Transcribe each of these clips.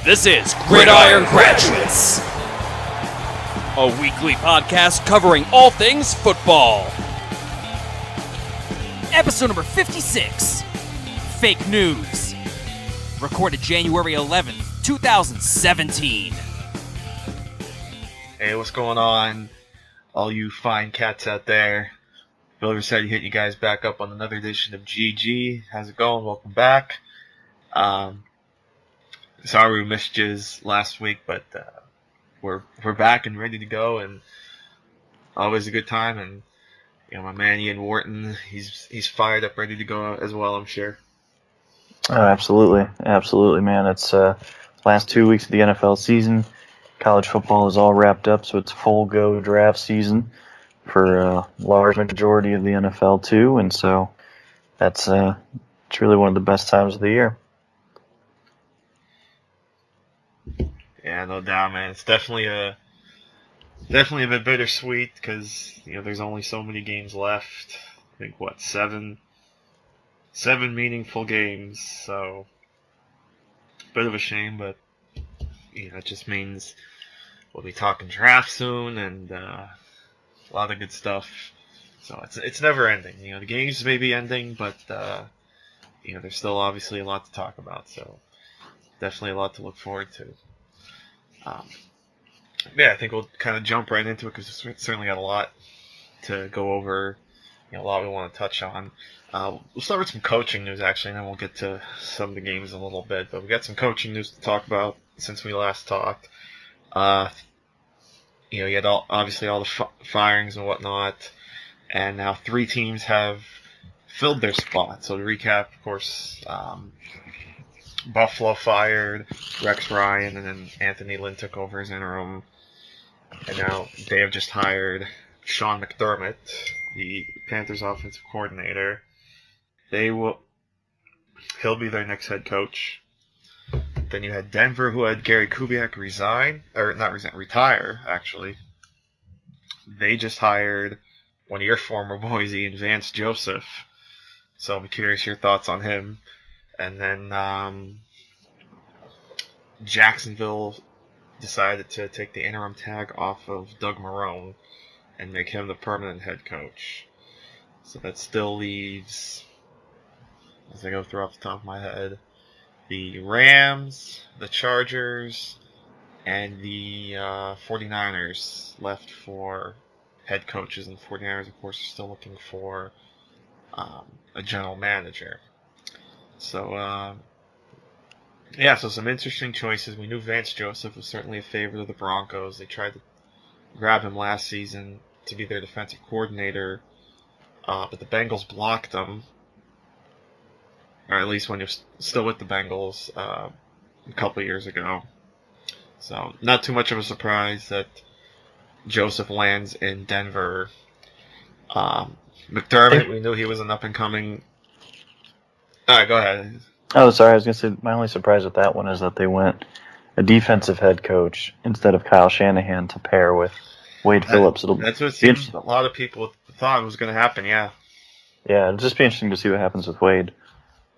This is Gridiron Graduates, a weekly podcast covering all things football. Episode number 56, Fake News, recorded January 11th, 2017. Hey, what's going on, all you fine cats out there? Bill said hit you guys back up on another edition of GG. How's it going? Welcome back. Sorry we missed you last week, but we're back and ready to go, and always a good time. And you know, my man Ian Wharton, he's fired up, ready to go as well, I'm sure. Oh, absolutely, man. It's last 2 weeks of the NFL season. College football is all wrapped up, so it's full go draft season for a large majority of the NFL too, and so that's it's really one of the best times of the year. Yeah, no doubt, man. It's definitely a bit bittersweet because you know there's only so many games left. I think seven meaningful games. So bit of a shame, but you know it just means we'll be talking draft soon and a lot of good stuff. So it's never ending. You know the games may be ending, but you know there's still obviously a lot to talk about. So definitely a lot to look forward to. Yeah, I think we'll kind of jump right into it because we've certainly got a lot to go over, you know, a lot we want to touch on. We'll start with some coaching news, actually, and then we'll get to some of the games in a little bit. But we got some coaching news to talk about since we last talked. You know, you had obviously all the firings and whatnot, and now 3 teams have filled their spot. So to recap, of course, Buffalo fired Rex Ryan, and then Anthony Lynn took over as interim. And now they have just hired Sean McDermott, the Panthers offensive coordinator. He'll be their next head coach. Then you had Denver, who had Gary Kubiak retire, actually. They just hired one of your former boys, Ian Vance Joseph. So I'm curious your thoughts on him. And then Jacksonville decided to take the interim tag off of Doug Marrone and make him the permanent head coach. So that still leaves, as I go through off the top of my head, the Rams, the Chargers, and the 49ers left for head coaches. And the 49ers, of course, are still looking for a general manager. So, yeah, so some interesting choices. We knew Vance Joseph was certainly a favorite of the Broncos. They tried to grab him last season to be their defensive coordinator, but the Bengals blocked him, or at least when he was still with the Bengals a couple years ago. So, not too much of a surprise that Joseph lands in Denver. McDermott, we knew he was an up-and-coming... All right, go ahead. Oh, sorry. I was going to say my only surprise with that one is that they went a defensive head coach instead of Kyle Shanahan to pair with Wade Phillips. That's what it seems a lot of people thought was going to happen, yeah. Yeah, it'll just be interesting to see what happens with Wade.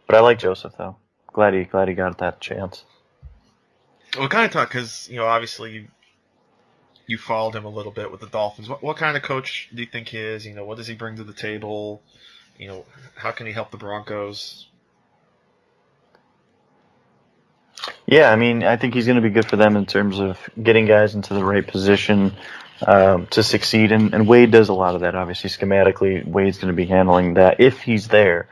But I like Joseph, though. Glad he got that chance. Well, kind of talk, because, you know, obviously you followed him a little bit with the Dolphins. What kind of coach do you think he is? You know, what does he bring to the table? You know, how can he help the Broncos? Yeah, I mean, I think he's going to be good for them in terms of getting guys into the right position to succeed. And Wade does a lot of that, obviously. Schematically, Wade's going to be handling that if he's there.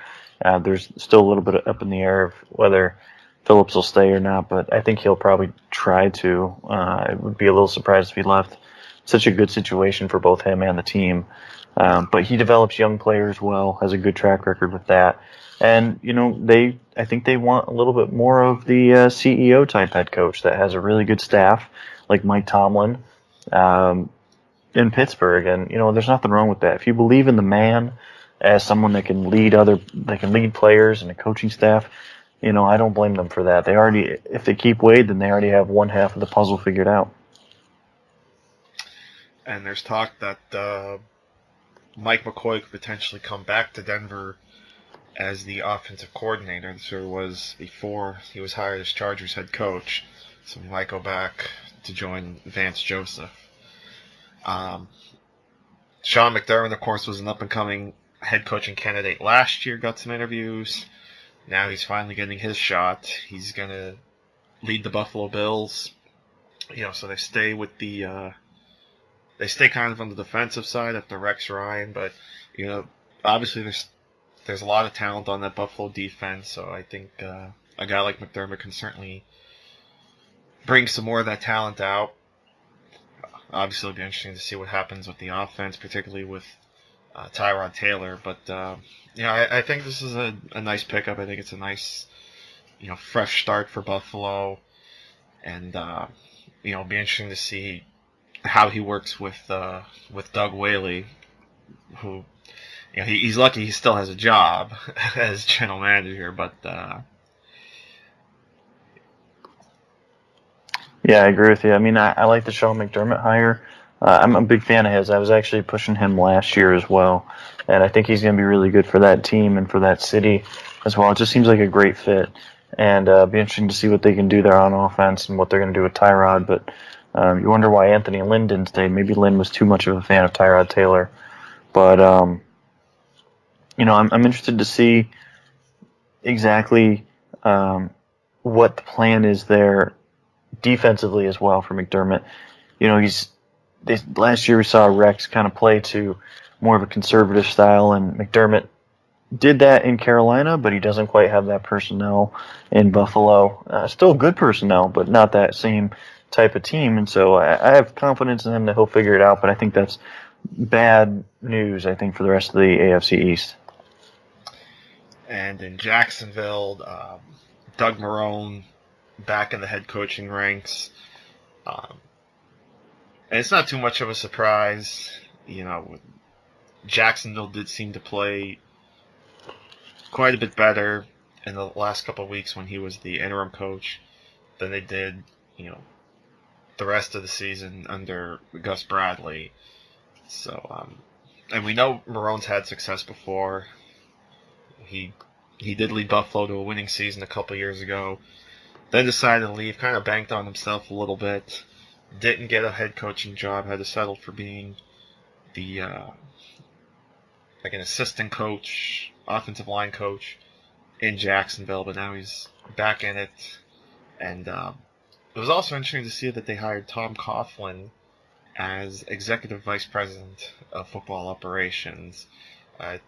There's still a little bit up in the air of whether Phillips will stay or not, but I think he'll probably try to. It would be a little surprised if he left. Such a good situation for both him and the team. But he develops young players well, has a good track record with that. And, you know, I think they want a little bit more of the CEO type head coach that has a really good staff, like Mike Tomlin in Pittsburgh. And, you know, there's nothing wrong with that. If you believe in the man as someone that can lead players and a coaching staff, you know, I don't blame them for that. If they keep Wade, then they already have one half of the puzzle figured out. And there's talk that Mike McCoy could potentially come back to Denver as the offensive coordinator. This was before he was hired as Chargers head coach. so he might go back to join Vance Joseph. Sean McDermott, of course, was an up-and-coming head coaching candidate last year, got some interviews. Now he's finally getting his shot. He's going to lead the Buffalo Bills. So they stay with they stay kind of on the defensive side after Rex Ryan, but, obviously there's a lot of talent on that Buffalo defense, so I think a guy like McDermott can certainly bring some more of that talent out. Obviously, it'll be interesting to see what happens with the offense, particularly with Tyrod Taylor. But I think this is a nice pickup. I think it's a nice, fresh start for Buffalo, and it'll be interesting to see how he works with Doug Whaley, who he's lucky he still has a job as general manager, but. Yeah, I agree with you. I mean, I like the Sean McDermott hire. I'm a big fan of his. I was actually pushing him last year as well, and I think he's going to be really good for that team and for that city as well. It just seems like a great fit, and be interesting to see what they can do there on offense and what they're going to do with Tyrod. But you wonder why Anthony Lynn didn't stay. Maybe Lynn was too much of a fan of Tyrod Taylor. But I'm interested to see exactly what the plan is there defensively as well for McDermott. Last year we saw Rex kind of play to more of a conservative style, and McDermott did that in Carolina, but he doesn't quite have that personnel in Buffalo. Still good personnel, but not that same type of team, and so I have confidence in him that he'll figure it out, but I think that's bad news, I think, for the rest of the AFC East. And in Jacksonville, Doug Marrone back in the head coaching ranks. And it's not too much of a surprise. Jacksonville did seem to play quite a bit better in the last couple of weeks when he was the interim coach than they did, the rest of the season under Gus Bradley. So, and we know Marrone's had success before. He did lead Buffalo to a winning season a couple years ago. Then decided to leave, kind of banked on himself a little bit. Didn't get a head coaching job, had to settle for being the like an assistant coach, offensive line coach in Jacksonville, but now he's back in it. And it was also interesting to see that they hired Tom Coughlin as executive vice president of football operations. I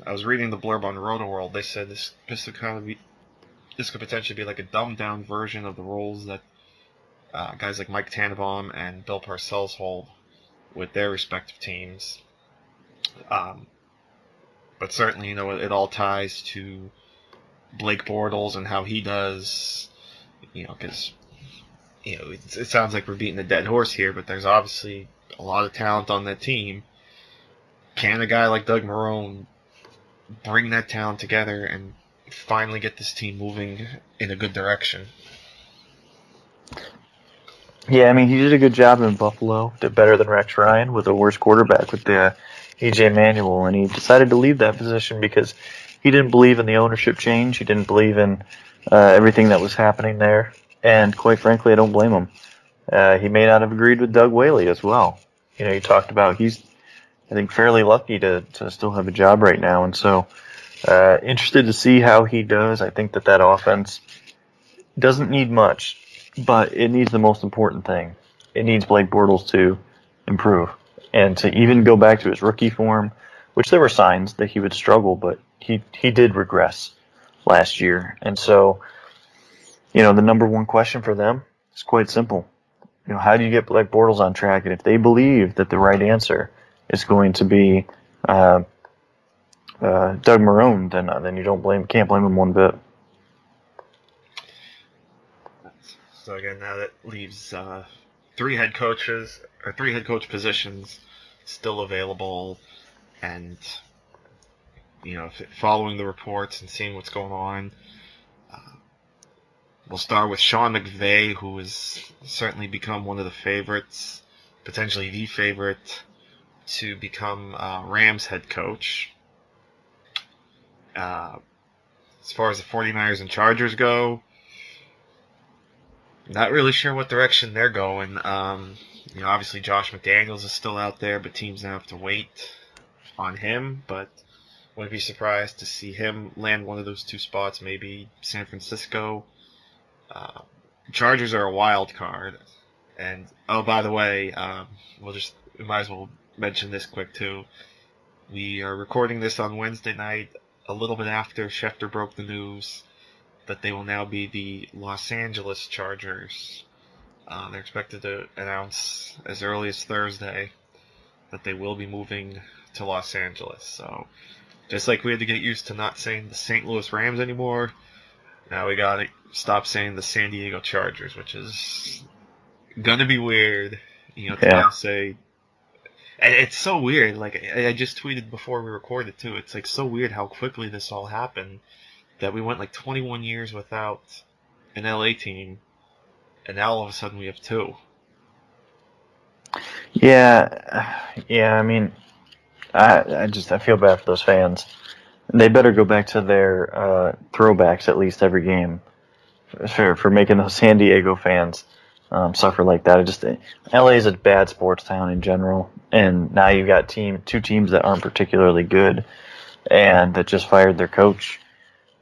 was reading the blurb on Roto-World. They said this could potentially be like a dumbed-down version of the roles that guys like Mike Tannenbaum and Bill Parcells hold with their respective teams. But certainly, it all ties to Blake Bortles and how he does, because, it sounds like we're beating a dead horse here, but there's obviously a lot of talent on that team. Can a guy like Doug Marrone bring that talent together and finally get this team moving in a good direction? Yeah, I mean, he did a good job in Buffalo. Did better than Rex Ryan with a worse quarterback with the E.J. Manuel, and he decided to leave that position because he didn't believe in the ownership change. He didn't believe in everything that was happening there, and quite frankly, I don't blame him. He may not have agreed with Doug Whaley as well. You talked about he's, I think, fairly lucky to still have a job right now, and so interested to see how he does. I think that offense doesn't need much, but it needs the most important thing. It needs Blake Bortles to improve and to even go back to his rookie form, which there were signs that he would struggle, but he did regress last year. And so, the number one question for them is quite simple. How do you get Blake Bortles on track? And if they believe that the right answer is going to be Doug Marrone, then you can't blame him one bit. So again, now that leaves three head coach positions still available, and following the reports and seeing what's going on. We'll start with Sean McVay, who has certainly become one of the favorites, potentially the favorite, to become Rams head coach. As far as the 49ers and Chargers go, Not really sure what direction they're going. Obviously Josh McDaniels is still out there, but teams now have to wait on him. But wouldn't be surprised to see him land one of those two spots, maybe San Francisco. Uh, Chargers are a wild card. And, oh, by the way, we might as well mention this quick, too. We are recording this on Wednesday night, a little bit after Schefter broke the news that they will now be the Los Angeles Chargers. They're expected to announce as early as Thursday that they will be moving to Los Angeles. So, just like we had to get used to not saying the St. Louis Rams anymore, now we gotta stop saying the San Diego Chargers, which is gonna be weird, to now say. And it's so weird. Like, I just tweeted before we recorded too. It's like so weird how quickly this all happened. That we went like 21 years without an LA team, and now all of a sudden we have two. Yeah. I mean, I feel bad for those fans. They better go back to their throwbacks at least every game for making those San Diego fans suffer like that. LA is a bad sports town in general, and now you've got two teams that aren't particularly good, and that just fired their coach.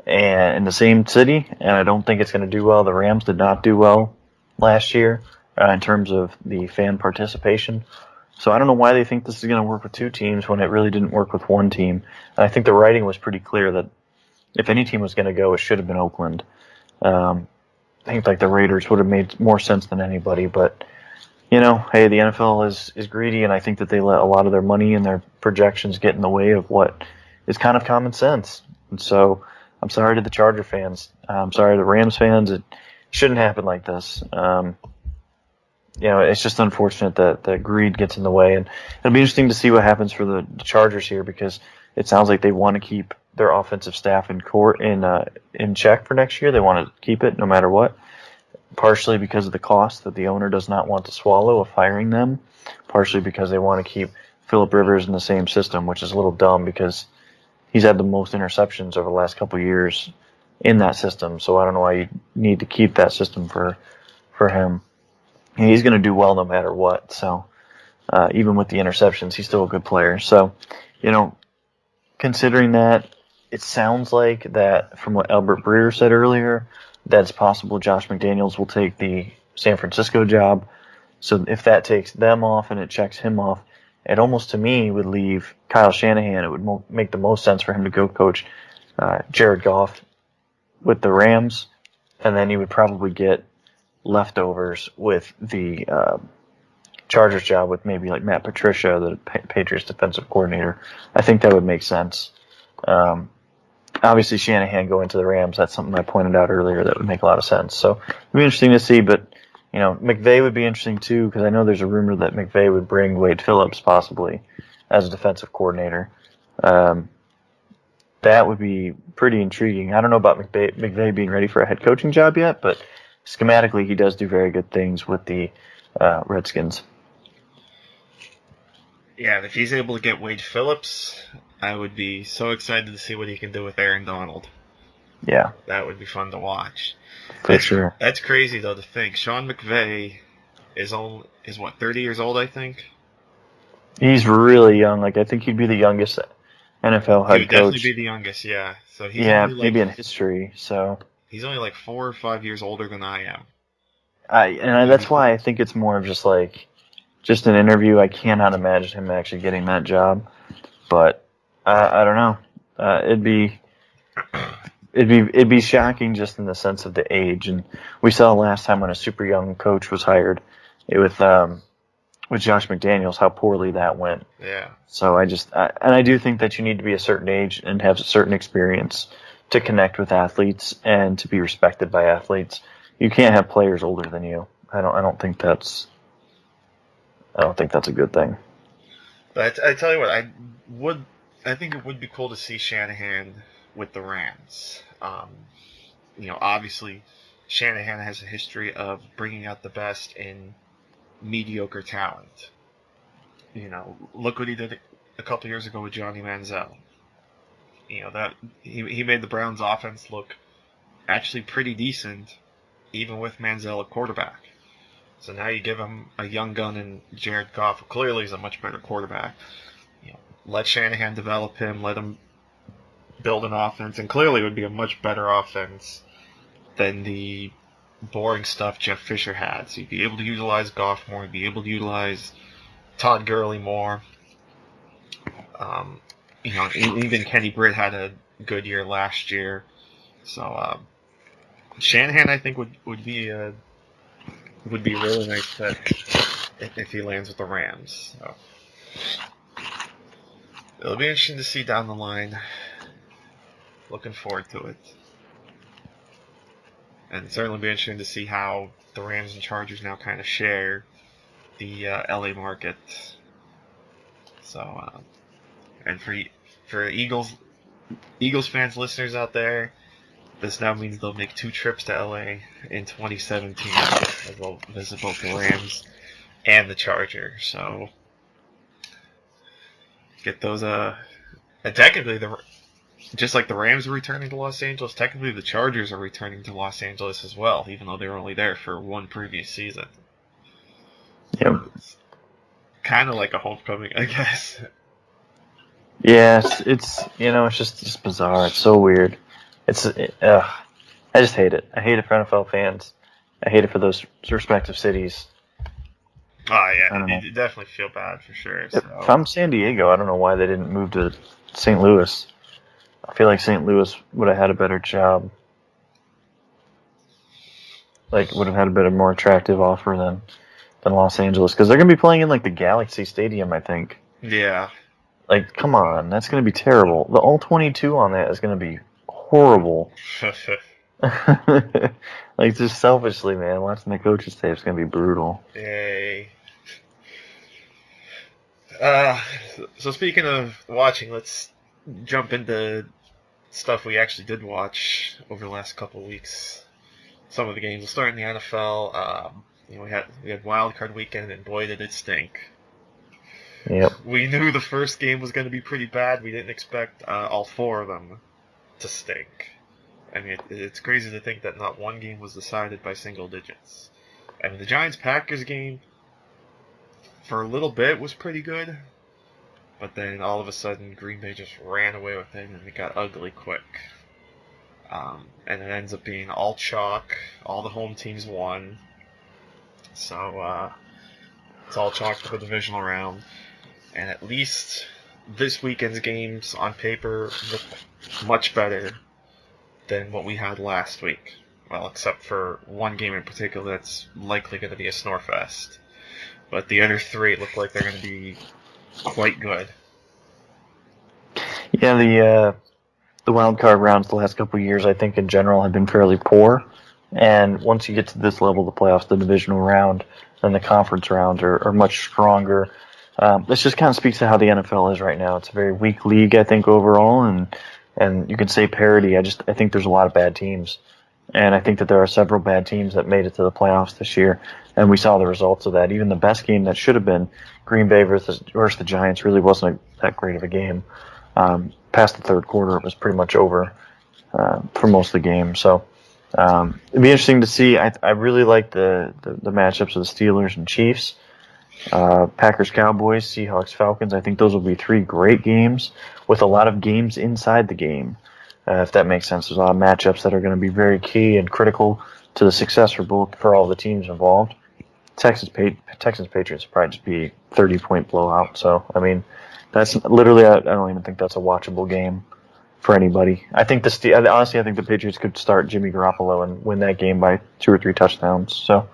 And in the same city, and I don't think it's going to do well. The Rams did not do well last year in terms of the fan participation. So I don't know why they think this is going to work with two teams when it really didn't work with one team. And I think the writing was pretty clear that if any team was going to go, it should have been Oakland. I think like the Raiders would have made more sense than anybody. But, hey, the NFL is greedy, and I think that they let a lot of their money and their projections get in the way of what is kind of common sense. And so I'm sorry to the Charger fans. I'm sorry to the Rams fans. It shouldn't happen like this. It's just unfortunate that the greed gets in the way. And it'll be interesting to see what happens for the Chargers here, because it sounds like they want to keep their offensive staff in check for next year. They want to keep it no matter what, partially because of the cost that the owner does not want to swallow of firing them, partially because they want to keep Phillip Rivers in the same system, which is a little dumb because he's had the most interceptions over the last couple of years in that system, so I don't know why you need to keep that system for him. He's going to do well no matter what, so even with the interceptions, he's still a good player. So, considering that, it sounds like that from what Albert Breer said earlier, that it's possible Josh McDaniels will take the San Francisco job. So if that takes them off and it checks him off, it almost to me would leave Kyle Shanahan. It would make the most sense for him to go coach Jared Goff with the Rams, and then he would probably get leftovers with the Chargers job with maybe like Matt Patricia, the Patriots defensive coordinator. I think that would make sense. Obviously, Shanahan going to the Rams, that's something I pointed out earlier that would make a lot of sense. So it would be interesting to see, but McVay would be interesting too, because I know there's a rumor that McVay would bring Wade Phillips possibly as a defensive coordinator. That would be pretty intriguing. I don't know about McVay being ready for a head coaching job yet, but schematically he does do very good things with the Redskins. Yeah, and if he's able to get Wade Phillips, I would be so excited to see what he can do with Aaron Donald. Yeah. That would be fun to watch. For sure. That's crazy, though, to think. Sean McVay is 30 years old, I think? He's really young. Like, I think he'd be the youngest NFL head coach. He would definitely be the youngest, yeah. So he's maybe in history, so. He's only like 4 or 5 years older than I am. That's why I think it's more of just an interview. I cannot imagine him actually getting that job. But I don't know. It'd be shocking just in the sense of the age, and we saw last time when a super young coach was hired, with Josh McDaniels, how poorly that went. Yeah. So I do think that you need to be a certain age and have a certain experience to connect with athletes and to be respected by athletes. You can't have players older than you. I don't think that's a good thing. But I tell you what, I think it would be cool to see Shanahan with the Rams. Obviously, Shanahan has a history of bringing out the best in mediocre talent. Look what he did a couple years ago with Johnny Manziel. That he made the Browns' offense look actually pretty decent even with Manziel at quarterback. So now you give him a young gun in Jared Goff, who clearly is a much better quarterback. Let Shanahan develop him, let him build an offense, and clearly it would be a much better offense than the boring stuff Jeff Fisher had. So you'd be able to utilize Goff more, you'd be able to utilize Todd Gurley more. Even Kenny Britt had a good year last year. So Shanahan, I think, would be a really nice fit if he lands with the Rams. So it'll be interesting to see down the line. Looking forward to it. And it'll certainly be interesting to see how the Rams and Chargers now kind of share the LA market. So, and for Eagles fans, listeners out there, this now means they'll make 2 trips to LA in 2017 as they'll visit both the Rams and the Chargers. So get those. And technically, just like the Rams are returning to Los Angeles, technically the Chargers are returning to Los Angeles as well, even though they were only there for one previous season. Yep. It's kind of like a homecoming, I guess. Yeah, it's just bizarre. It's so weird. I just hate it. I hate it for NFL fans. I hate it for those respective cities. Oh yeah, you definitely feel bad for sure. So. If I'm San Diego, I don't know why they didn't move to St. Louis. I feel like St. Louis would have had a better job. Like, would have had a better, more attractive offer than Los Angeles. Because they're going to be playing in, like, the Galaxy Stadium, I think. Yeah. Like, come on. That's going to be terrible. The all-22 on that is going to be horrible. Like, just selfishly, man. Watching the coaches tape is going to be brutal. Yay. So speaking of watching, let's jump into stuff we actually did watch over the last couple of weeks. Some of the games. We'll start in the NFL. We had Wild Card Weekend, and boy, did it stink. Yep. We knew the first game was going to be pretty bad. We didn't expect all 4 of them to stink. I mean, it's crazy to think that not one game was decided by single digits. I mean, the Giants-Packers game, for a little bit, was pretty good. But then all of a sudden, Green Bay just ran away with it, and it got ugly quick. And it ends up being all chalk. All the home teams won. So it's all chalk for the divisional round. And at least this weekend's games on paper look much better than what we had last week. Well, except for one game in particular that's likely going to be a snore fest. But the other 3 look like they're going to be quite good. Yeah, the wild card rounds the last couple of years, I think in general, have been fairly poor. And once you get to this level of the playoffs, the divisional round and the conference round are much stronger. This just kind of speaks to how the NFL is right now. It's a very weak league, I think, overall, and you can say parity. I think there's a lot of bad teams. And I think that there are several bad teams that made it to the playoffs this year, and we saw the results of that. Even the best game that should have been Green Bay versus the Giants really wasn't that great of a game. Past the third quarter, it was pretty much over for most of the game. So it'd be interesting to see. I really like the matchups of the Steelers and Chiefs, Packers, Cowboys, Seahawks, Falcons. I think those will be 3 great games with a lot of games inside the game. If that makes sense. There's a lot of matchups that are going to be very key and critical to the success for all the teams involved. Texans Patriots will probably just be 30-point blowout. So, I mean, that's literally, I don't even think that's a watchable game for anybody. I think honestly, I think the Patriots could start Jimmy Garoppolo and win that game by 2 or 3 touchdowns. So,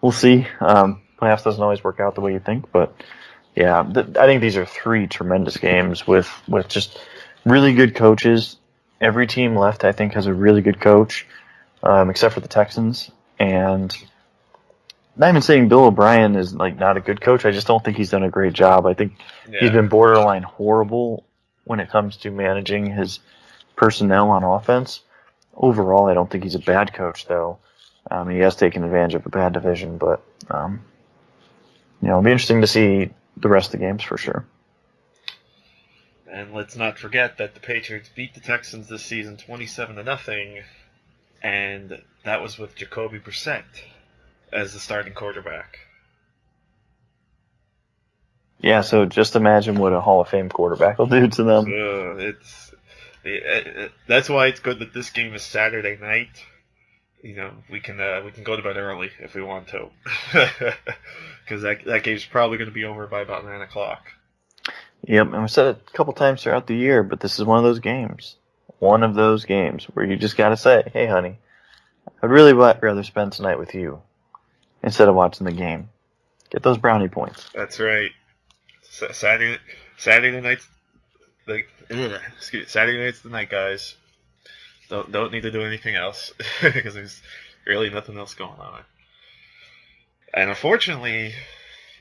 we'll see. Playoffs doesn't always work out the way you think, but yeah, I think these are 3 tremendous games with just really good coaches. Every team left, I think, has a really good coach, except for the Texans. And not even saying Bill O'Brien is not a good coach. I just don't think he's done a great job. I think he's been borderline horrible when it comes to managing his personnel on offense. Overall, I don't think he's a bad coach, though. He has taken advantage of a bad division, but it'll be interesting to see the rest of the games for sure. And let's not forget that the Patriots beat the Texans this season 27-0. and that was with Jacoby Brissett as the starting quarterback. Yeah, so just imagine what a Hall of Fame quarterback will do to them. That's why it's good that this game is Saturday night. We can go to bed early if we want to, because that game's probably going to be over by about 9 o'clock. Yep, and we said it a couple times throughout the year, but this is one of those games. One of those games where you just got to say, hey, honey, I'd really rather spend tonight with you instead of watching the game. Get those brownie points. That's right. Saturday night's Saturday night's the night, guys. Don't need to do anything else because there's really nothing else going on. And unfortunately,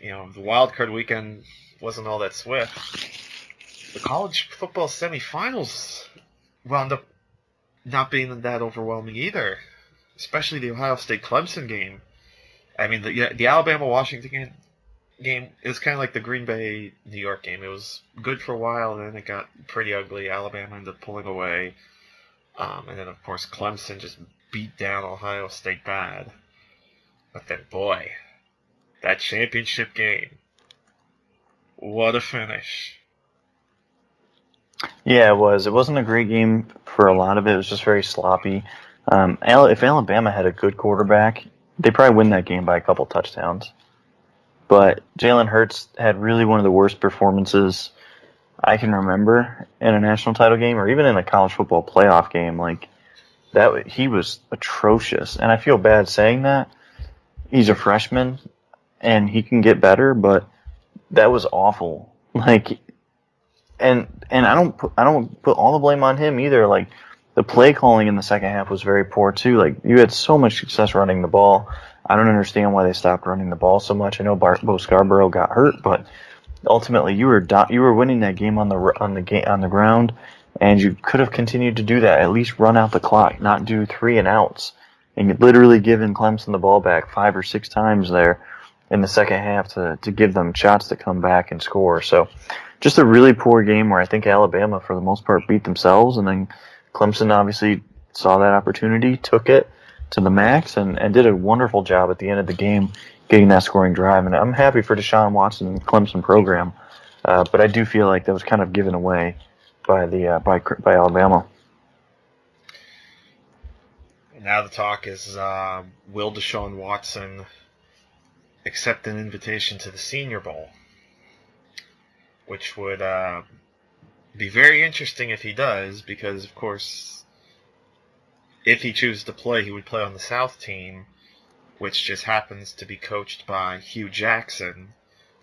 the wild card weekend wasn't all that swift. The college football semifinals wound up not being that overwhelming either, especially the Ohio State Clemson game. I mean, the Alabama Washington game is kind of like the Green Bay New York game. It was good for a while, and then it got pretty ugly. Alabama ended up pulling away. And then, of course, Clemson just beat down Ohio State bad. But then, boy, that championship game, what a finish. Yeah, it was. It wasn't a great game for a lot of it. It was just very sloppy. If Alabama had a good quarterback, they probably win that game by a couple touchdowns. But Jalen Hurts had really one of the worst performances I can remember in a national title game or even in a college football playoff game. Like that, he was atrocious, and I feel bad saying that. He's a freshman, and he can get better, but that was awful. Like, and I don't put all the blame on him either. Like the play calling in the second half was very poor too. Like you had so much success running the ball. I don't understand why they stopped running the ball so much. I know Bo Scarborough got hurt, but ultimately you were winning that game on the ground, and you could have continued to do that. At least run out the clock, not do 3 and outs, and you'd literally given Clemson the ball back 5 or 6 times there in the second half to give them shots to come back and score. So just a really poor game where I think Alabama for the most part beat themselves, and then Clemson obviously saw that opportunity, took it to the max, and did a wonderful job at the end of the game getting that scoring drive. And I'm happy for Deshaun Watson and the Clemson program, but I do feel like that was kind of given away by by Alabama. Now the talk is, will Deshaun Watson accept an invitation to the Senior Bowl? Which would be very interesting if he does, because, of course, if he chooses to play, he would play on the South team, which just happens to be coached by Hugh Jackson,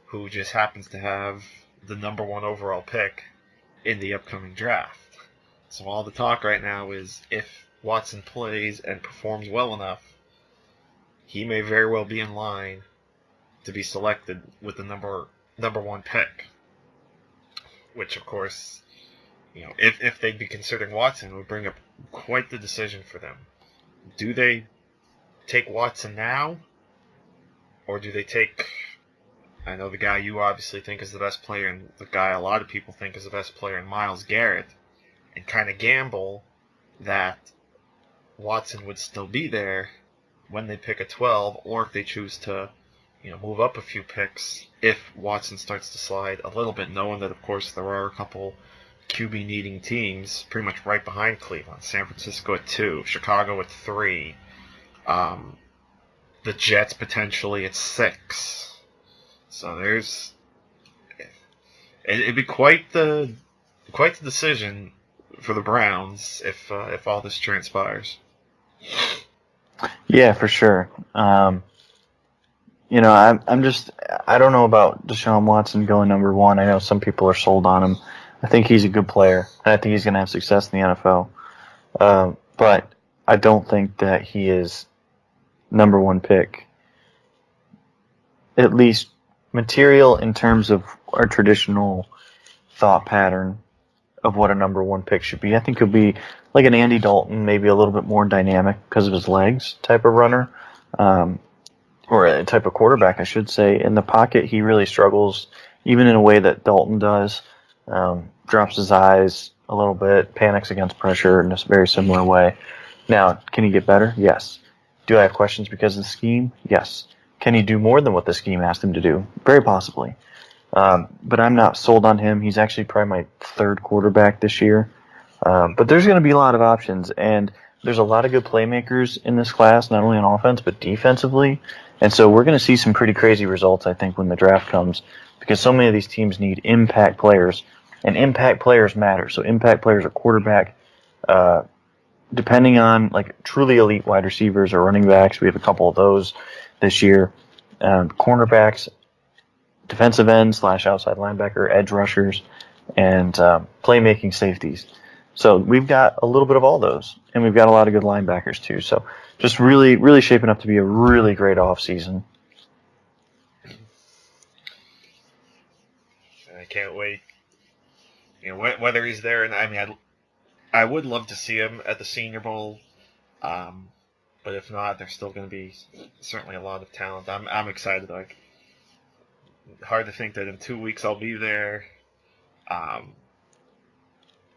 who just happens to have the number 1 overall pick in the upcoming draft. So all the talk right now is if Watson plays and performs well enough, he may very well be in line to be selected with the number 1 pick. Which, of course, if they'd be considering Watson, would bring up quite the decision for them. Do they take Watson now, or do they take, I know the guy you obviously think is the best player, and the guy a lot of people think is the best player in Myles Garrett, and kind of gamble that Watson would still be there when they pick a 12, or if they choose to move up a few picks if Watson starts to slide a little bit, knowing that, of course, there are a couple QB-needing teams pretty much right behind Cleveland. San Francisco at 2, Chicago at 3, the Jets potentially at 6. So it'd be quite the decision for the Browns if all this transpires. Yeah, for sure. I don't know about Deshaun Watson going number 1. I know some people are sold on him. I think he's a good player, and I think he's going to have success in the NFL. But I don't think that he is number 1 pick. At least material in terms of our traditional thought pattern of what a number 1 pick should be. I think he'll be like an Andy Dalton, maybe a little bit more dynamic because of his legs type of runner. Or a type of quarterback, I should say. In the pocket, he really struggles, even in a way that Dalton does. Drops his eyes a little bit, panics against pressure in a very similar way. Now, can he get better? Yes. Do I have questions because of the scheme? Yes. Can he do more than what the scheme asked him to do? Very possibly. But I'm not sold on him. He's actually probably my third quarterback this year. But there's going to be a lot of options, and there's a lot of good playmakers in this class, not only on offense but defensively. And so we're going to see some pretty crazy results, I think, when the draft comes, because so many of these teams need impact players, and impact players matter. So impact players are quarterback, depending on like truly elite wide receivers or running backs. We have a couple of those this year. Cornerbacks, defensive end / outside linebacker, edge rushers, and playmaking safeties. So we've got a little bit of all those, and we've got a lot of good linebackers too. So just really, really shaping up to be a really great offseason. I can't wait. Whether he's there, and I mean, I would love to see him at the Senior Bowl, but if not, there's still going to be certainly a lot of talent. I'm excited. Like, hard to think that in 2 weeks I'll be there.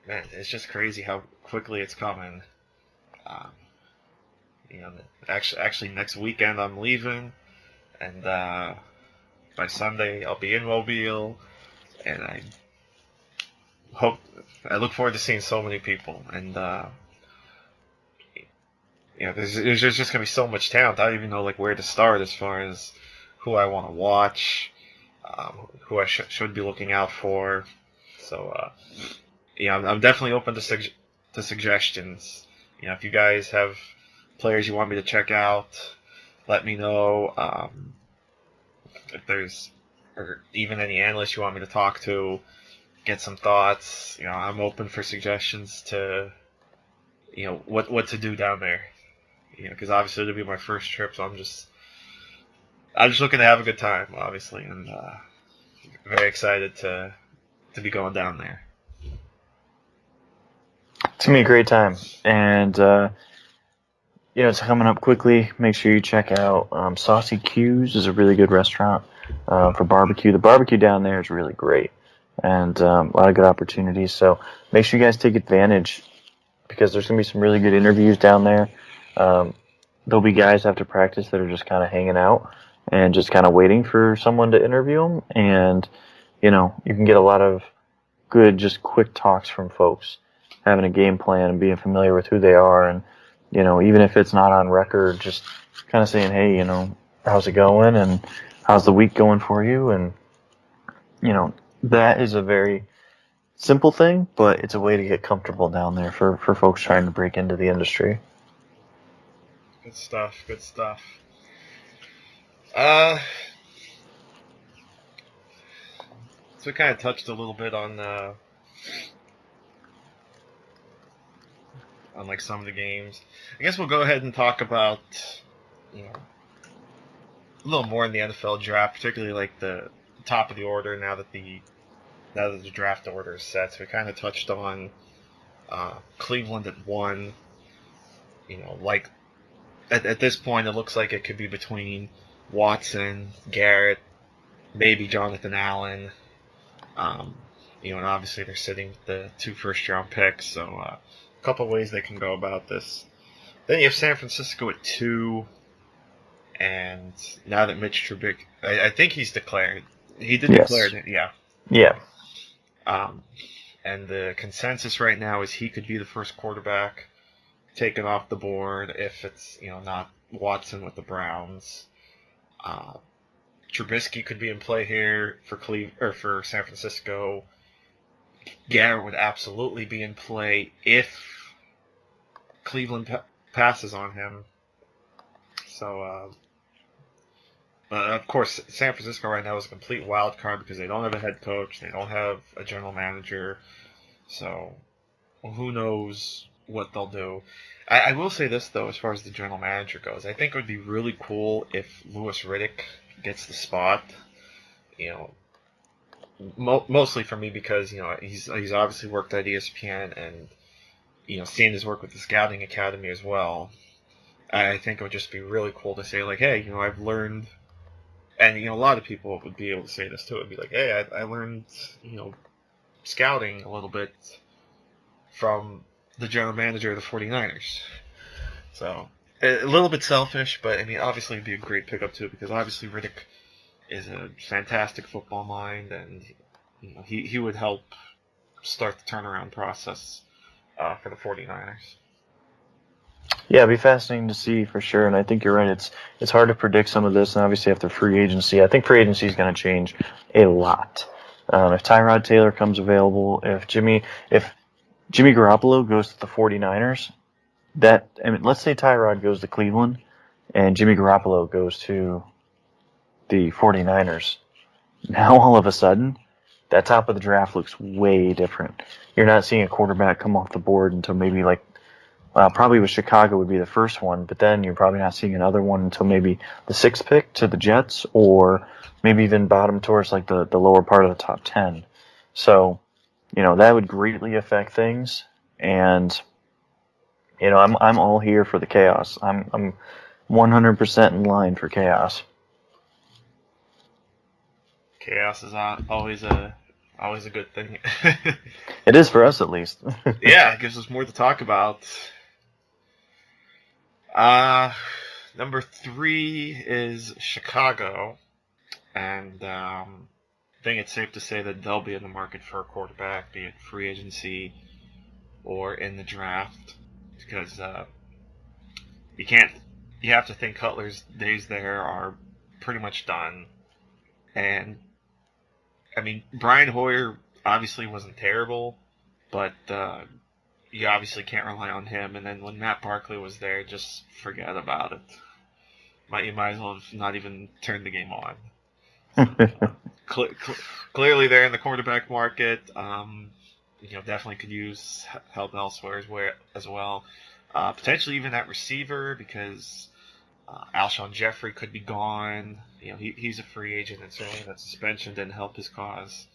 Man, it's just crazy how quickly it's coming. Um, actually next weekend I'm leaving, and by Sunday I'll be in Mobile, and I look forward to seeing so many people, and there's just gonna be so much talent. I don't even know like where to start as far as who I want to watch, who I should be looking out for. So I'm definitely open to suggestions. If you guys have players you want me to check out, let me know. If there's or even any analysts you want me to talk to, get some thoughts. I'm open for suggestions to what to do down there. Because obviously it'll be my first trip, so I'm just looking to have a good time, obviously, and very excited to be going down there. It's going to be a great time. And, it's coming up quickly. Make sure you check out Saucy Q's is a really good restaurant for barbecue. The barbecue down there is really great, and a lot of good opportunities. So make sure you guys take advantage, because there's going to be some really good interviews down there. There'll be guys after practice that are just kind of hanging out and just kind of waiting for someone to interview them. And, you can get a lot of good, just quick talks from folks, having a game plan and being familiar with who they are. And, even if it's not on record, just kind of saying, hey, how's it going? And how's the week going for you? And, that is a very simple thing, but it's a way to get comfortable down there for folks trying to break into the industry. Good stuff. So we kind of touched a little bit on like some of the games. I guess we'll go ahead and talk about a little more in the NFL draft, particularly like the top of the order now that the draft order is set. So we kind of touched on Cleveland at 1. Like at this point, it looks like it could be between Watson, Garrett, maybe Jonathan Allen. And obviously they're sitting with the 2 first-round picks, so a couple ways they can go about this. Then you have San Francisco at 2, and now that Mitch Trubisky, I think he's declared. He did declare it, yeah. Yeah. And the consensus right now is he could be the first quarterback taken off the board if it's not Watson with the Browns. Trubisky could be in play here for San Francisco. Garrett would absolutely be in play if Cleveland passes on him. So, of course, San Francisco right now is a complete wild card because they don't have a head coach, they don't have a general manager. So, who knows what they'll do. I will say this, though, as far as the general manager goes. I think it would be really cool if Louis Riddick gets the spot. Mostly for me because, he's obviously worked at ESPN and, seeing his work with the Scouting Academy as well. I think it would just be really cool to say, like, hey, I've learned, and, a lot of people would be able to say this too. It would be like, hey, I learned, scouting a little bit from the general manager of the 49ers. So a little bit selfish, but I mean, obviously it'd be a great pickup too, because obviously Riddick is a fantastic football mind, and he would help start the turnaround process for the 49ers. Yeah, it'd be fascinating to see for sure, and I think you're right. It's hard to predict some of this, and obviously after free agency, I think free agency is going to change a lot. If Tyrod Taylor comes available, if Jimmy Garoppolo goes to the 49ers, let's say Tyrod goes to Cleveland, and Jimmy Garoppolo goes to the 49ers. Now all of a sudden, that top of the draft looks way different. You're not seeing a quarterback come off the board until maybe probably with Chicago would be the first one, but then you're probably not seeing another one until maybe the 6th pick to the Jets, or maybe even bottom towards like the lower part of the top 10. So, that would greatly affect things, and I'm all here for the chaos. I'm 100% in line for chaos. Chaos is always a good thing. It is for us, at least. Yeah, it gives us more to talk about. Number 3 is Chicago, and I think it's safe to say that they'll be in the market for a quarterback, be it free agency or in the draft, because you have to think Cutler's days there are pretty much done, and I mean, Brian Hoyer obviously wasn't terrible, but you obviously can't rely on him. And then when Matt Barkley was there, just forget about it. You might as well have not even turned the game on. Clearly, they're in the quarterback market. Definitely could use help elsewhere as well. Potentially even at receiver, because Alshon Jeffrey could be gone. He's a free agent, and certainly that suspension didn't help his cause.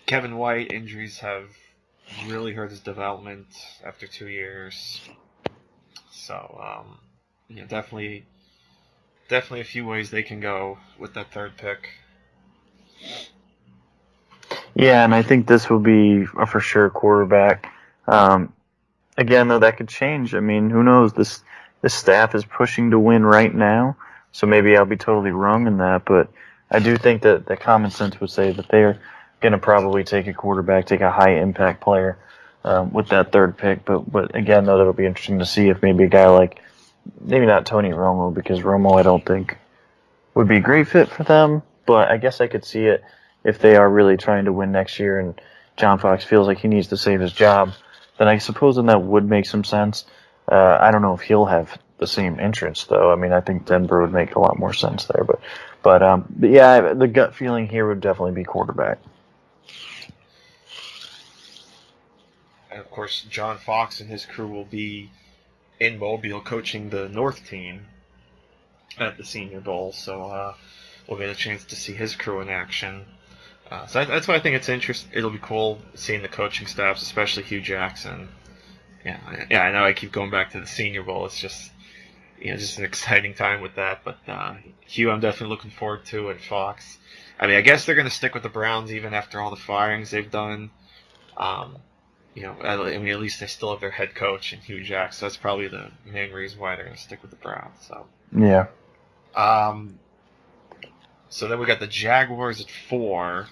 Kevin White, injuries have really hurt his development after 2 years. So, definitely a few ways they can go with that 3rd pick. Yeah, and I think this will be a for sure quarterback. Again, though, that could change. I mean, who knows? This staff is pushing to win right now, so maybe I'll be totally wrong in that. But I do think that the common sense would say that they're going to probably take a quarterback, take a high impact player with that 3rd pick. But again, though, that'll be interesting to see if maybe a guy like, maybe not Tony Romo, because Romo I don't think would be a great fit for them. But I guess I could see it if they are really trying to win next year and John Fox feels like he needs to save his job. Then I suppose that would make some sense. I don't know if he'll have the same interest, though. I mean, I think Denver would make a lot more sense there. But yeah, the gut feeling here would definitely be quarterback. And of course, John Fox and his crew will be in Mobile coaching the North team at the Senior Bowl, so we'll get a chance to see his crew in action. So that's why I think it's interesting. It'll be cool seeing the coaching staffs, especially Hugh Jackson. Yeah, I know I keep going back to the Senior Bowl. It's just an exciting time with that. But Hugh, I'm definitely looking forward to, and Fox. I mean, I guess they're going to stick with the Browns even after all the firings they've done. I mean, at least they still have their head coach in Hugh Jackson. So that's probably the main reason why they're going to stick with the Browns. So yeah. So then we got the Jaguars at 4.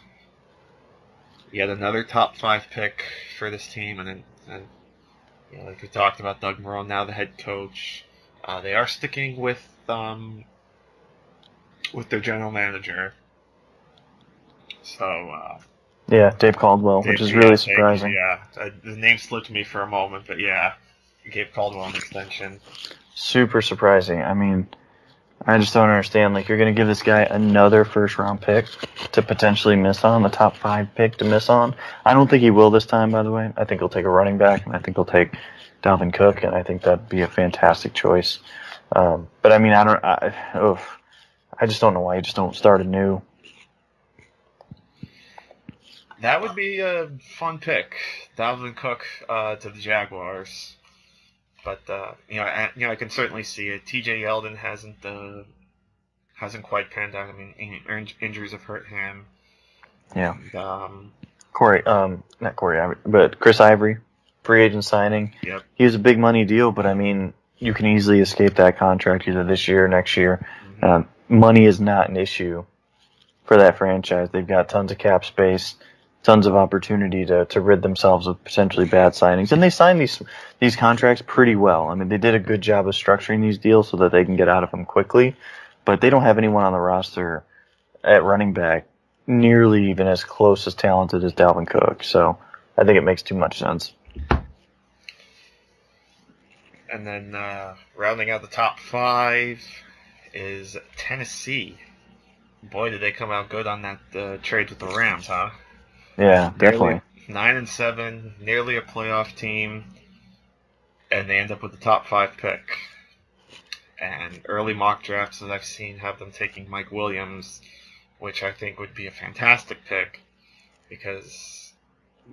Yet another top 5 pick for this team, and like we talked about, Doug Marrone, now the head coach. They are sticking with their general manager. So yeah, Dave Caldwell, which is really surprising. The name slipped me for a moment, but yeah, Gabe Caldwell an extension. Super surprising. I mean, I just don't understand. Like, you're going to give this guy another first-round pick to potentially miss on, the top 5 pick to miss on. I don't think he will this time, by the way. I think he'll take a running back, and I think he'll take Dalvin Cook, and I think that'd be a fantastic choice. But, I mean, I just don't know why you just don't start anew. That would be a fun pick, Dalvin Cook to the Jaguars. But I can certainly see it. T.J. Yeldon hasn't quite panned out. I mean, injuries have hurt him. Yeah. And, not Corey Ivory, but Chris Ivory, free agent signing. Yep. He was a big money deal, but I mean, you can easily escape that contract either this year or next year. Money is not an issue for that franchise. They've got tons of cap space, tons of opportunity to rid themselves of potentially bad signings. And they signed these contracts pretty well. I mean, they did a good job of structuring these deals so that they can get out of them quickly. But they don't have anyone on the roster at running back nearly even as close as talented as Dalvin Cook. So I think it makes too much sense. And then rounding out the top 5 is Tennessee. Boy, did they come out good on that trade with the Rams, huh? Yeah, definitely. 9-7, nearly a playoff team, and they end up with the top 5 pick. And early mock drafts that I've seen have them taking Mike Williams, which I think would be a fantastic pick, because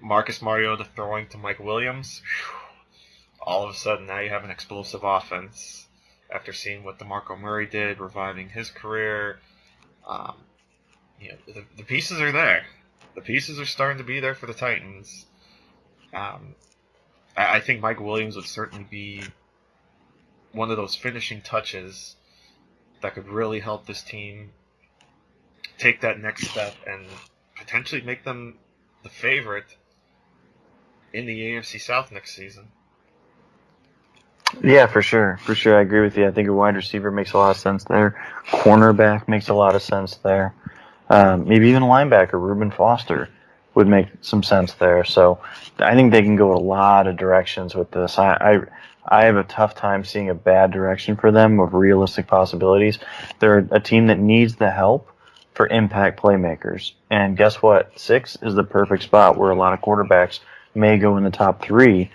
Marcus Mariota throwing to Mike Williams, all of a sudden now you have an explosive offense. After seeing what DeMarco Murray did, reviving his career, the pieces are there. The pieces are starting to be there for the Titans. I think Mike Williams would certainly be one of those finishing touches that could really help this team take that next step and potentially make them the favorite in the AFC South next season. Yeah, for sure. For sure, I agree with you. I think a wide receiver makes a lot of sense there. Cornerback makes a lot of sense there. Maybe even a linebacker, Reuben Foster, would make some sense there. So I think they can go a lot of directions with this. I have a tough time seeing a bad direction for them of realistic possibilities. They're a team that needs the help for impact playmakers. And guess what? 6 is the perfect spot where a lot of quarterbacks may go in the top 3.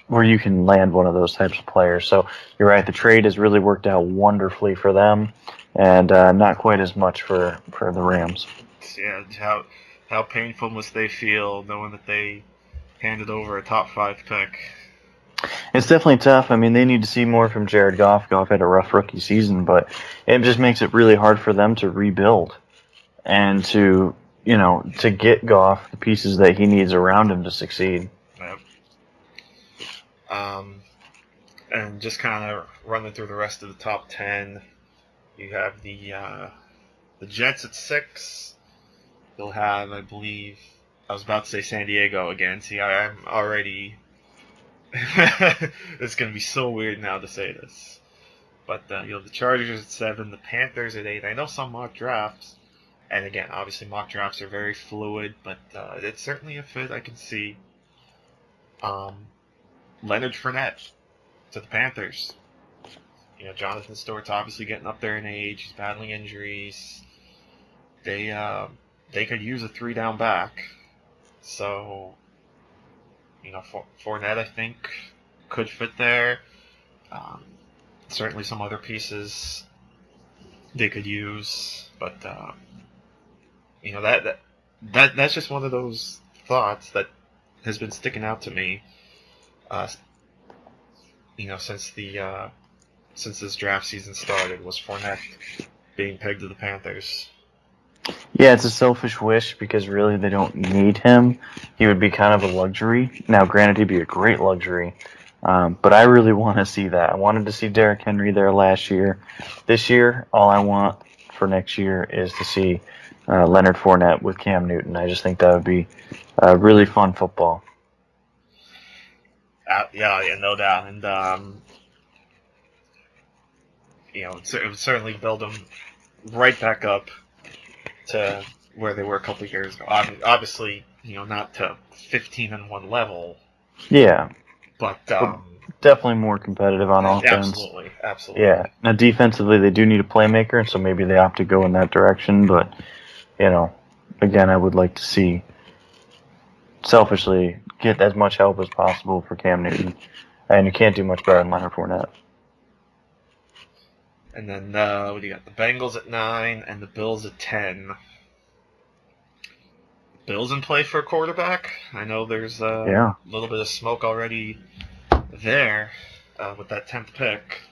Where you can land one of those types of players. So you're right, the trade has really worked out wonderfully for them, and not quite as much for the Rams. Yeah, how painful must they feel knowing that they handed over a top 5 pick? It's definitely tough. I mean, they need to see more from Jared Goff. Goff had a rough rookie season, but it just makes it really hard for them to rebuild and to get Goff the pieces that he needs around him to succeed. Yep. And just kind of running through the rest of the top 10, you have the Jets at 6. You'll have, I believe, I was about to say San Diego again. See, I'm already... It's going to be so weird now to say this. But you have the Chargers at 7, the Panthers at 8. I know some mock drafts, and again, obviously mock drafts are very fluid, but it's certainly a fit I can see. Leonard Fournette to the Panthers. Jonathan Stewart's obviously getting up there in age. He's battling injuries. They could use a 3-down back. So, Fournette, I think, could fit there. Certainly some other pieces they could use. But, that's just one of those thoughts that has been sticking out to me. Since this draft season started, was Fournette being pegged to the Panthers. Yeah, it's a selfish wish because really they don't need him. He would be kind of a luxury. Now, granted, he'd be a great luxury, but I really want to see that. I wanted to see Derrick Henry there last year. This year, all I want for next year is to see Leonard Fournette with Cam Newton. I just think that would be really fun football. Yeah, no doubt. And, it would certainly build them right back up to where they were a couple of years ago. Obviously, not to 15-1 level. Yeah. But definitely more competitive on offense. Absolutely. Yeah. Now, defensively, they do need a playmaker, and so maybe they opt to go in that direction. But, again, I would like to see, selfishly, get as much help as possible for Cam Newton. And you can't do much better than Leonard Fournette. And then what do you got? The Bengals at 9 and the Bills at 10. Bills in play for a quarterback. I know there's a little bit of smoke already there with that 10th pick.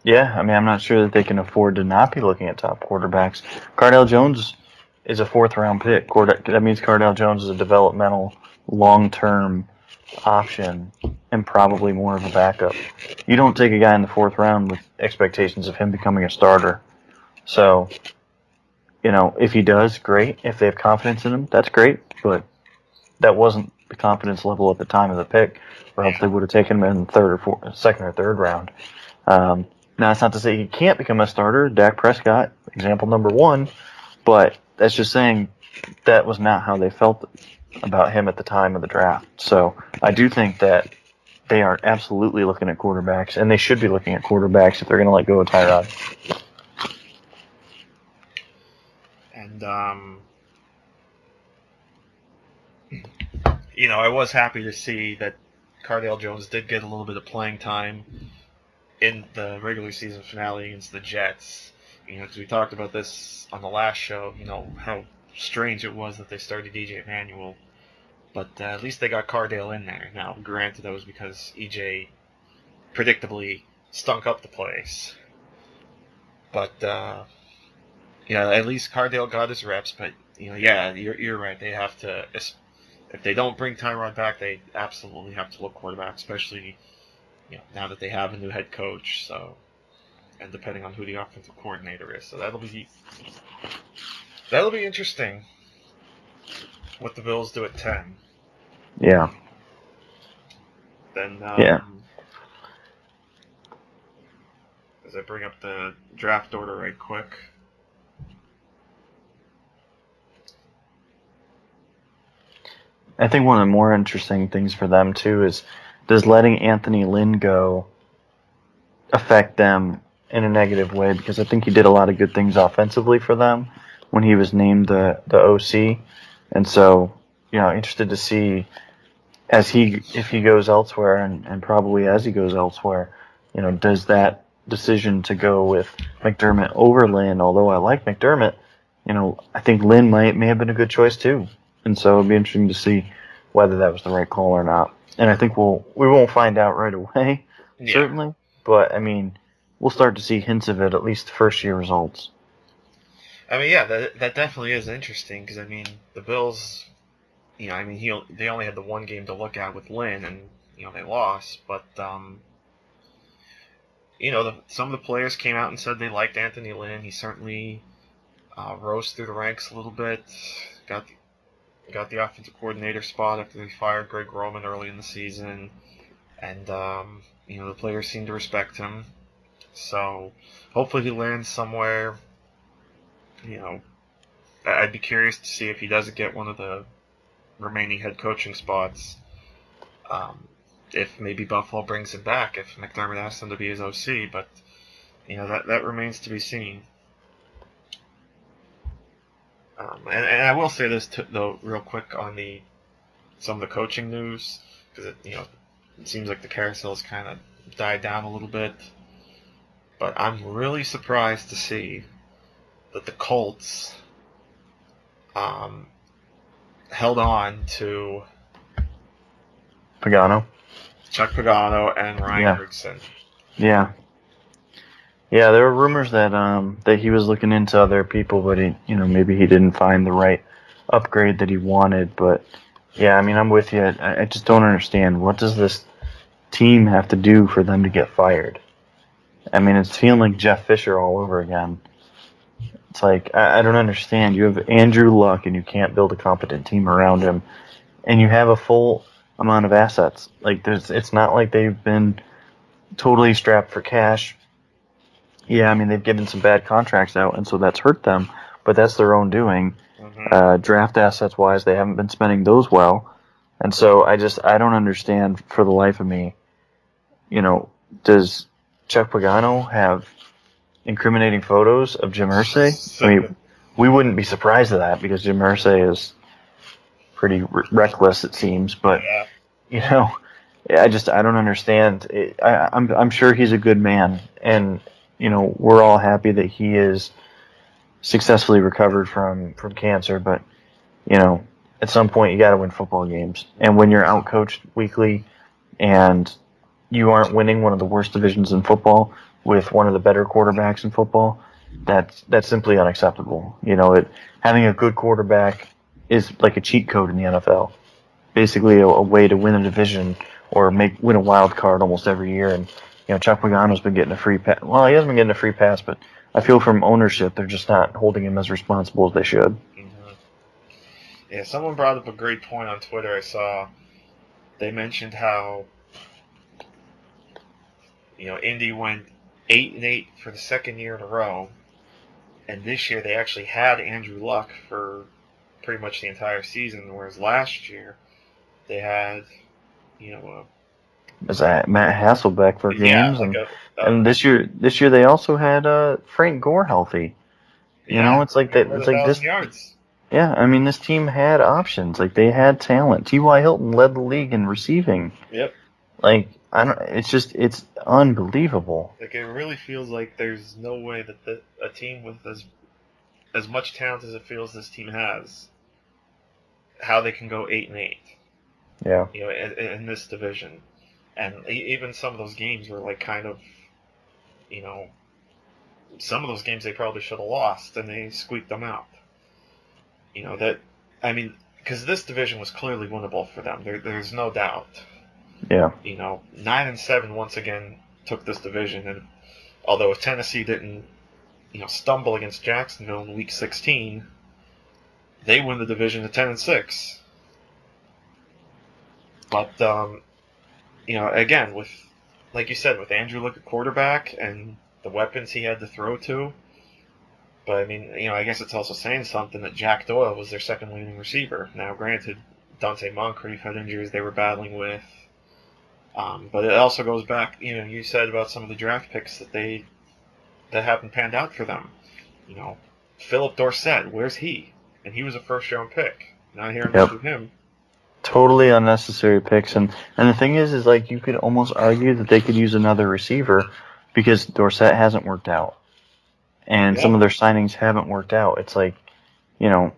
Yeah, I mean, I'm not sure that they can afford to not be looking at top quarterbacks. Cardale Jones is a 4th-round pick. That means Cardale Jones is a developmental, long-term option and probably more of a backup. You don't take a guy in the 4th round with expectations of him becoming a starter. So, if he does, great. If they have confidence in him, that's great. But that wasn't the confidence level at the time of the pick, or else they would have taken him in second or third round. Now, that's not to say he can't become a starter. Dak Prescott, example number 1, but that's just saying that was not how they felt about him at the time of the draft. So I do think that they are absolutely looking at quarterbacks, and they should be looking at quarterbacks if they're going to let go of Tyrod. And, I was happy to see that Cardale Jones did get a little bit of playing time in the regular season finale against the Jets. Because we talked about this on the last show, how strange it was that they started EJ Manuel. But at least they got Cardale in there. Now, granted, that was because EJ predictably stunk up the place. But, at least Cardale got his reps. But, you're right. They have to, if they don't bring Tyrod back, they absolutely have to look quarterback, especially now that they have a new head coach. So, and depending on who the offensive coordinator is, so that'll be interesting. What the Bills do at 10. Yeah. Then, yeah. As I bring up the draft order right quick. I think one of the more interesting things for them, too, is does letting Anthony Lynn go affect them in a negative way? Because I think he did a lot of good things offensively for them when he was named the OC. And so, interested to see if he goes elsewhere and probably as he goes elsewhere, does that decision to go with McDermott over Lynn, although I like McDermott, I think Lynn may have been a good choice too. And so it'll be interesting to see whether that was the right call or not. And I think we won't find out right away, certainly. But, we'll start to see hints of it, at least first-year results. That definitely is interesting because, the Bills, they only had the one game to look at with Lynn, and, they lost. But, some of the players came out and said they liked Anthony Lynn. He certainly rose through the ranks a little bit, got the offensive coordinator spot after they fired Greg Roman early in the season, and the players seem to respect him. So hopefully he lands somewhere. I'd be curious to see if he doesn't get one of the remaining head coaching spots. If maybe Buffalo brings him back, if McDermott asks him to be his OC, but that remains to be seen. And I will say this though, real quick on some of the coaching news, because it seems like the carousel's kind of died down a little bit. But I'm really surprised to see that the Colts held on to Chuck Pagano and Ryan Grigson. Yeah. Yeah, there were rumors that he was looking into other people, but maybe he didn't find the right upgrade that he wanted. But yeah, I'm with you. I just don't understand, what does this team have to do for them to get fired? It's feeling like Jeff Fisher all over again. It's like, I don't understand. You have Andrew Luck, and you can't build a competent team around him, and you have a full amount of assets. It's not like they've been totally strapped for cash. Yeah, they've given some bad contracts out, and so that's hurt them, but that's their own doing. Mm-hmm. Draft assets-wise, they haven't been spending those well, and so I don't understand for the life of me, does Chuck Pagano have incriminating photos of Jim Irsay? We wouldn't be surprised at that because Jim Irsay is pretty reckless, it seems, but, I don't understand. I'm sure he's a good man, and we're all happy that he is successfully recovered from cancer, but, at some point you got to win football games. And when you're outcoached weekly and you aren't winning one of the worst divisions in football with one of the better quarterbacks in football, that's simply unacceptable. Having a good quarterback is like a cheat code in the NFL. basically a way to win a division or win a wild card almost every year. And Chuck Pagano's been getting a free pass. Well, he hasn't been getting a free pass, but I feel from ownership they're just not holding him as responsible as they should. Mm-hmm. Yeah, someone brought up a great point on Twitter. I saw they mentioned how Indy went 8-8 for the second year in a row, and this year they actually had Andrew Luck for pretty much the entire season, whereas last year they had Is that Matt Hasselbeck for games, and this year they also had Frank Gore healthy. It's like that. It's like this. Yards. Yeah, I mean this team had options. Like they had talent. T.Y. Hilton led the league in receiving. Yep. Like I don't. It's unbelievable. Like it really feels like there's no way that a team with as much talent as it feels this team has, how they can go 8-8. Yeah. In this division, and even some of those games were like kind of, some of those games they probably should have lost, and they squeaked them out. Because this division was clearly winnable for them. There's no doubt. Yeah. 9-7 once again took this division, and although if Tennessee didn't, stumble against Jacksonville in Week 16, they win the division at 10-6. But again, with like you said, with Andrew Luck at quarterback and the weapons he had to throw to. But I mean, I guess it's also saying something that Jack Doyle was their second leading receiver. Now, granted, Dante Moncrief had injuries they were battling with. But it also goes back, you said about some of the draft picks that haven't panned out for them. Philip Dorsett, where's he? And he was a first-round pick. Not hearing much of him. Totally unnecessary picks, and the thing is like you could almost argue that they could use another receiver because Dorsett hasn't worked out, and some of their signings haven't worked out. It's like, their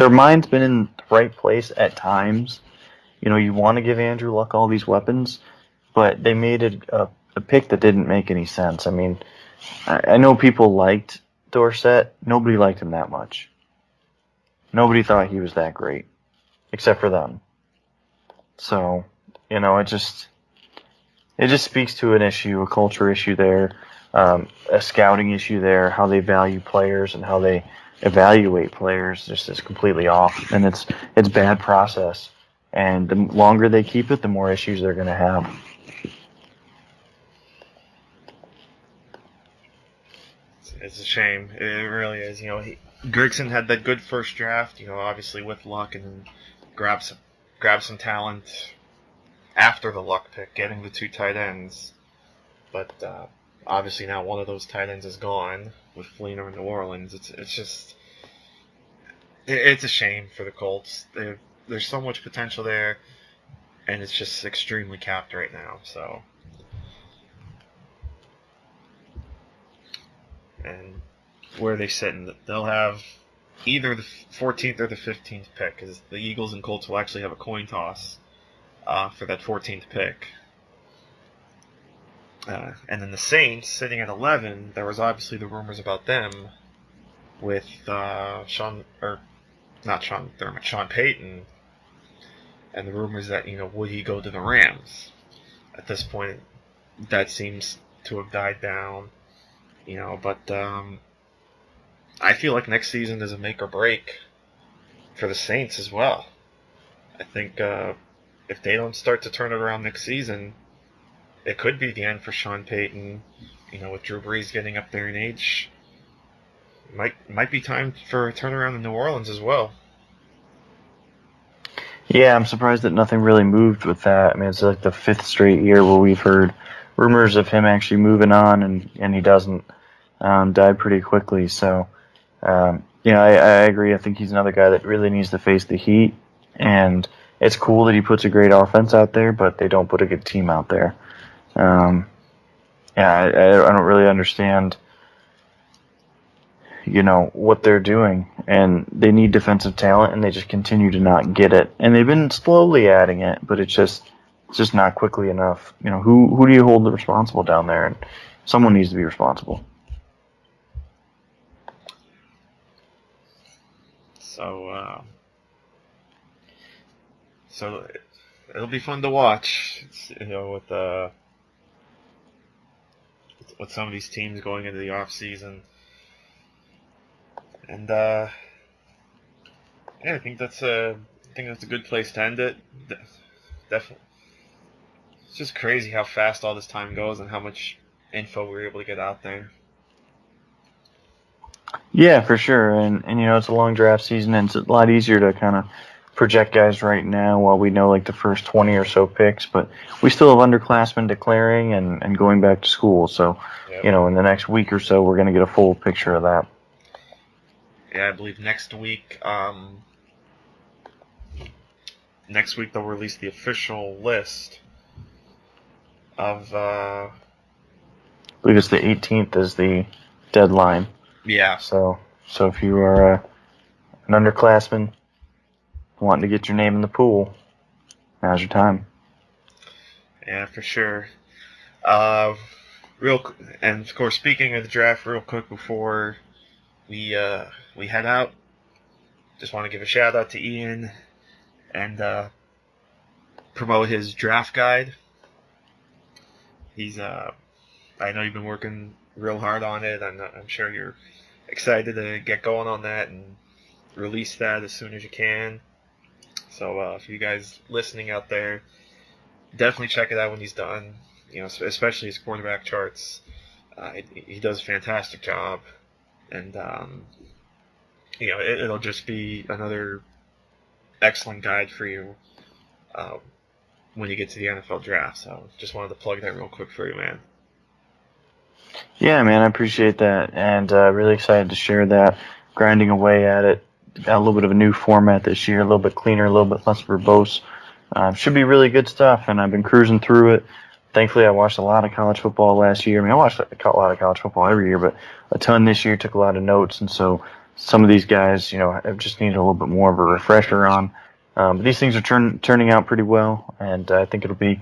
mind's been in the right place at times. You want to give Andrew Luck all these weapons, but they made a pick that didn't make any sense. I mean, I know people liked Dorsett. Nobody liked him that much. Nobody thought he was that great, except for them. So, it just speaks to an issue, a culture issue there, a scouting issue there, how they value players and how they evaluate players just is completely off, and it's bad process. And the longer they keep it, the more issues they're going to have. It's a shame. It really is. Grigson had that good first draft, obviously with Luck, and then grab some talent after the Luck pick, getting the 2 tight ends. But obviously now one of those tight ends is gone with Fleener in New Orleans. It's a shame for the Colts. There's so much potential there, and it's just extremely capped right now. So, and where they sit, they'll have either the 14th or the 15th pick, because the Eagles and Colts will actually have a coin toss for that 14th pick. And then the Saints, sitting at 11, there was obviously the rumors about them with Sean Payton, and the rumors that, would he go to the Rams? At this point, that seems to have died down, but I feel like next season is a make or break for the Saints as well. I think if they don't start to turn it around next season, it could be the end for Sean Payton. With Drew Brees getting up there in age, might be time for a turnaround in New Orleans as well. Yeah, I'm surprised that nothing really moved with that. I mean, it's like the 5th straight year where we've heard rumors of him actually moving on, and he doesn't. Died pretty quickly. So, I agree. I think he's another guy that really needs to face the heat. And it's cool that he puts a great offense out there, but they don't put a good team out there. I don't really understand, what they're doing. And they need defensive talent, and they just continue to not get it. And they've been slowly adding it, but it's just not quickly enough. Who do you hold responsible down there? And someone needs to be responsible. So, So it'll be fun to watch. With some of these teams going into the off season, and yeah, I think that's a good place to end it. Definitely, it's just crazy how fast all this time goes and how much info we were able to get out there. Yeah, for sure. And it's a long draft season, and it's a lot easier to kind of project guys right now while we know like the first 20 or so picks. But we still have underclassmen declaring and going back to school. So, Yep. in the next week or so, we're going to get a full picture of that. Yeah, I believe next week they'll release the official list of I believe it's the 18th is the deadline. yeah. So if you are an underclassman wanting to get your name in the pool, now's your time. Yeah, for sure. And of course, speaking of the draft, real quick before we head out, just want to give a shout out to Ian and promote his draft guide. I know you've been working real hard on it, and I'm sure you're excited to get going on that and release that as soon as you can. So if you guys listening out there, definitely check it out when he's done. Especially his quarterback charts. He does a fantastic job, and it'll just be another excellent guide for you when you get to the NFL draft. So just wanted to plug that real quick for you, man. Yeah, man, I appreciate that, and really excited to share that. Grinding away at it, got a little bit of a new format this year, a little bit cleaner, a little bit less verbose. Should be really good stuff, and I've been cruising through it. Thankfully, I watched a lot of college football last year. I mean, I watched a lot of college football every year, but a ton this year. Took a lot of notes, and so some of these guys, I've just needed a little bit more of a refresher on. But these things are turning out pretty well, and I think it'll be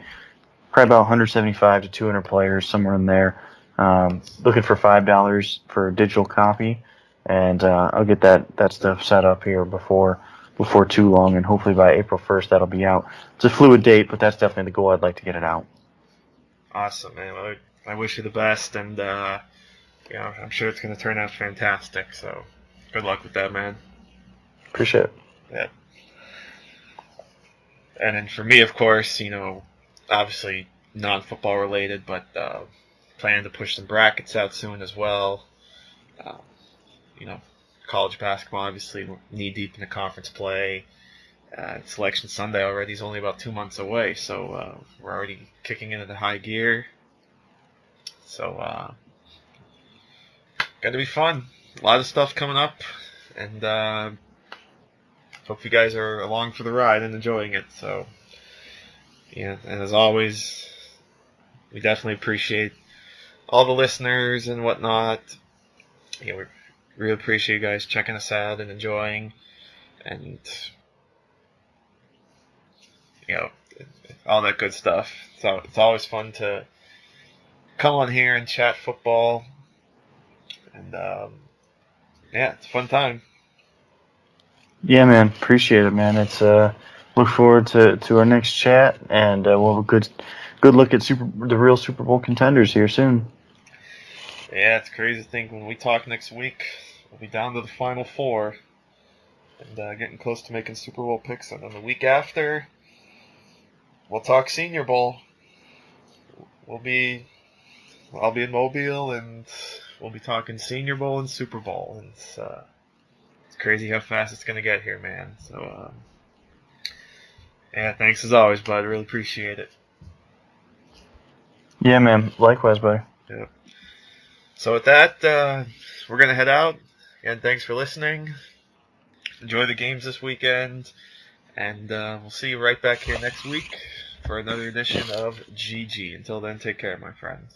probably about 175 to 200 players, somewhere in there. Looking for $5 for a digital copy, and I'll get that stuff set up here before too long, and hopefully by April 1st that'll be out. It's a fluid date, but that's definitely the goal. I'd like to get it out. Awesome, man. I wish you the best, and I'm sure it's going to turn out fantastic. So good luck with that, man. Appreciate it. Yeah. And then for me, of course, obviously non-football related, but planning to push some brackets out soon as well. College basketball, obviously, knee-deep in the conference play. It's Selection Sunday already. It's only about 2 months away, so we're already kicking into the high gear. So, got to be fun. A lot of stuff coming up, and hope you guys are along for the ride and enjoying it. So, yeah, and as always, we definitely appreciate all the listeners and whatnot. We really appreciate you guys checking us out and enjoying, and all that good stuff. So it's always fun to come on here and chat football, and yeah, it's a fun time. Yeah, man, appreciate it, man. It's look forward to our next chat, and we'll have a good look at the real Super Bowl contenders here soon. Yeah, it's crazy to think when we talk next week, we'll be down to the Final Four and getting close to making Super Bowl picks. And then the week after, we'll talk Senior Bowl. I'll be in Mobile, and we'll be talking Senior Bowl and Super Bowl. And it's crazy how fast it's going to get here, man. So, yeah, thanks as always, bud. Really appreciate it. Yeah, man. Likewise, buddy. Yep. So with that, we're going to head out. And thanks for listening. Enjoy the games this weekend. And we'll see you right back here next week for another edition of GG. Until then, take care, my friends.